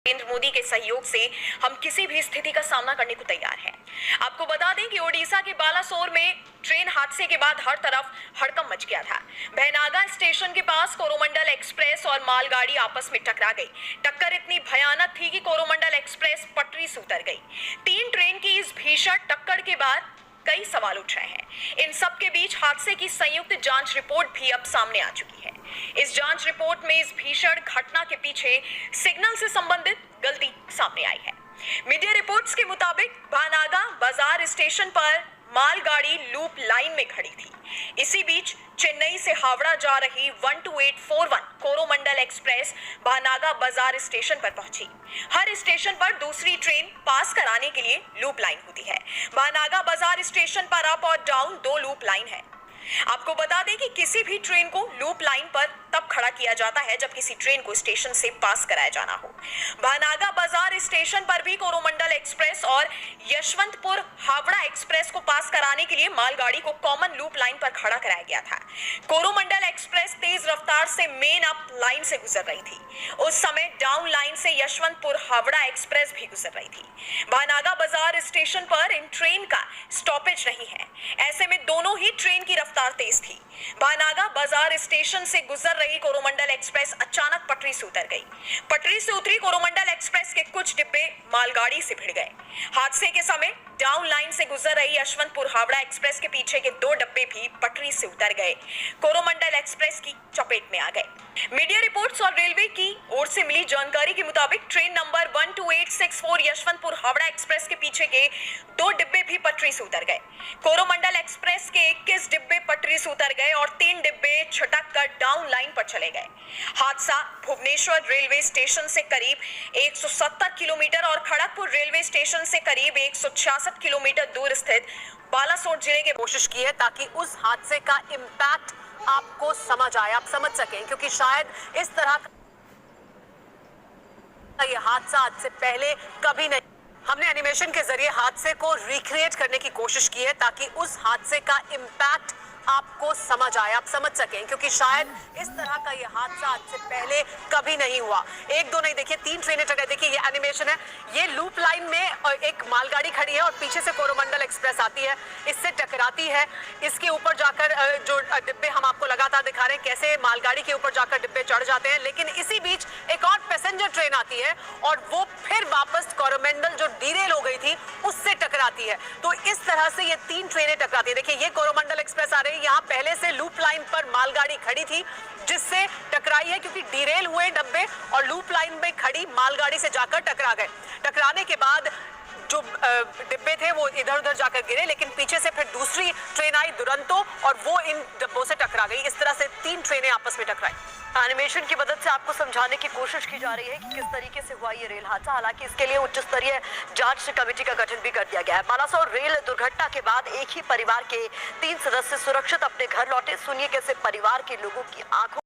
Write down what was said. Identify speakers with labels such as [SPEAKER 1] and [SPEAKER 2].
[SPEAKER 1] नरेंद्र मोदी के सहयोग से हम किसी भी स्थिति का सामना करने को तैयार हैं। आपको बता दें कि ओडिशा के बालासोर में ट्रेन हादसे के बाद हर तरफ हड़कंप मच गया था। भैनागा स्टेशन के पास कोरोमंडल एक्सप्रेस और मालगाड़ी आपस में टकरा गई। टक्कर इतनी भयानक थी कि कोरोमंडल एक्सप्रेस पटरी से उतर गई। 3 ट्रेन की इस भीषण टक्कर के बाद कई सवाल उठ रहे हैं। इन सब के बीच हादसे की संयुक्त जांच रिपोर्ट भी अब सामने आ चुकी है। इस जांच रिपोर्ट में इस भीषण घटना के पीछे सिग्नल से संबंधित गलती सामने आई है। मीडिया रिपोर्ट्स के मुताबिक भानागा बाजार स्टेशन पर मालगाड़ी लूप लाइन में खड़ी थी। इसी बीच चेन्नई से हावड़ा जा रही 12841 कोरोमंडल एक्सप्रेस भानागा बाजार स्टेशन पर पहुंची। हर स्टेशन पर दूसरी ट्रेन पास कराने के लिए लूप लाइन होती है। भानागा बाजार स्टेशन पर अप और डाउन 2 लूप लाइन है। आपको बता दें कि किसी भी ट्रेन को लूप लाइन पर तब खड़ा किया जाता है जब किसी ट्रेन को स्टेशन से पास कराया जाना हो। भानागा बाजार स्टेशन पर भी कोरोमंडल एक्सप्रेस और यशवंतपुर हावड़ा एक्सप्रेस को पास कराने के लिए मालगाड़ी को कॉमन लूप लाइन पर खड़ा कराया गया था। कोरोमंडल एक्सप्रेस तेज रफ्तार से मेन अप लाइन से गुजर रही थी। उस समय डाउन लाइन से यशवंतपुर हावड़ा एक्सप्रेस भी गुजर रही थी। भानागा बाजार स्टेशन पर इन ट्रेन का स्टॉपेज नहीं है। ऐसे में दोनों ही ट्रेन की रफ्तार तेज थी। भानागा बाजार स्टेशन से गुजर रही कोरोमंडल एक्सप्रेस अचानक पटरी से उतर गई। पटरी से उतरी कोरोमंडल एक्सप्रेस के कुछ डिब्बे मालगाड़ी से भिड़ गए। हादसे के समय डाउन लाइन से गुजर रही यशवंतपुर हावड़ा एक्सप्रेस के पीछे के 2 डब्बे भी पटरी से उतर गए। कोरोमंडल एक्सप्रेस की चपेट में आ गए। मीडिया रिपोर्ट्स और रेलवे की ओर से मिली जानकारी के मुताबिक train number 12864 Yesvantpur Howrah express के पीछे के 2 डिब्बे भी पटरी से उतर गए। कोरोमंडल एक्सप्रेस के 21 डिब्बे पटरी से उतर गए और 3 डिब्बे छटक कर डाउन लाइन पर चले गए। हादसा भुवनेश्वर रेलवे स्टेशन से करीब 170 किलोमीटर और खड़गपुर रेलवे स्टेशन से करीब 166 किलोमीटर दूर स्थित बालासोर जिले के कोशिश की है ताकि उस हादसे का इम्पैक्ट आपको समझ आए, आप समझ सकें, क्योंकि शायद इस तरह का ये हादसा आज से पहले कभी नहीं। हमने एनिमेशन के जरिए हादसे को रिक्रिएट करने की कोशिश की है ताकि उस हादसे का इम्पैक्ट आपको समझ आए, आप समझ सकें, क्योंकि शायद इस तरह का ये हादसा आज से पहले कभी नहीं हुआ। 1-2 नहीं, देखिए 3 ट्रेनें टकराई। देखिए ये एनिमेशन है, ये लूप लाइन में एक मालगाड़ी खड़ी है और पीछे से कोरोमंडल एक्सप्रेस आती है, इससे टकराती है। इसके ऊपर जाकर जो डिब्बे हम आपको लगातार दिखा रहे हैं कैसे मालगाड़ी के ऊपर जाकर डिब्बे चढ़ जाते हैं, लेकिन इसी बीच एक और पैसेंजर ट्रेन आती है और वो फिर वापस कोरोमंडल जो डीरेल हो गई थी उससे टकराती है। तो इस तरह से ये 3 ट्रेनें टकराती है। देखिए ये कोरोमंडल एक्सप्रेस आ रही है, यहाँ पहले से लूप लाइन पर मालगाड़ी खड़ी थी जिससे टकराई है, क्योंकि डिरेल हुए डब्बे और लूप लाइन में खड़ी मालगाड़ी से जाकर टकरा गए। टकराने के बाद जो डिब्बे थे वो इधर उधर जाकर गिरे, लेकिन पीछे से फिर दूसरी ट्रेन आई दुरंतो और वो इन डिब्बों से टकरा गई। इस तरह से 3 ट्रेनें आपस में टकराई। एनिमेशन की मदद से आपको समझाने की कोशिश की जा रही है कि किस तरीके से हुआ ये रेल हादसा। हालांकि इसके लिए उच्च स्तरीय जांच कमेटी का गठन भी कर दिया गया है। बालासोर रेल दुर्घटना के बाद एक ही परिवार के 3 सदस्य सुरक्षित अपने घर लौटे। सुनिए कैसे परिवार के लोगों की आंखों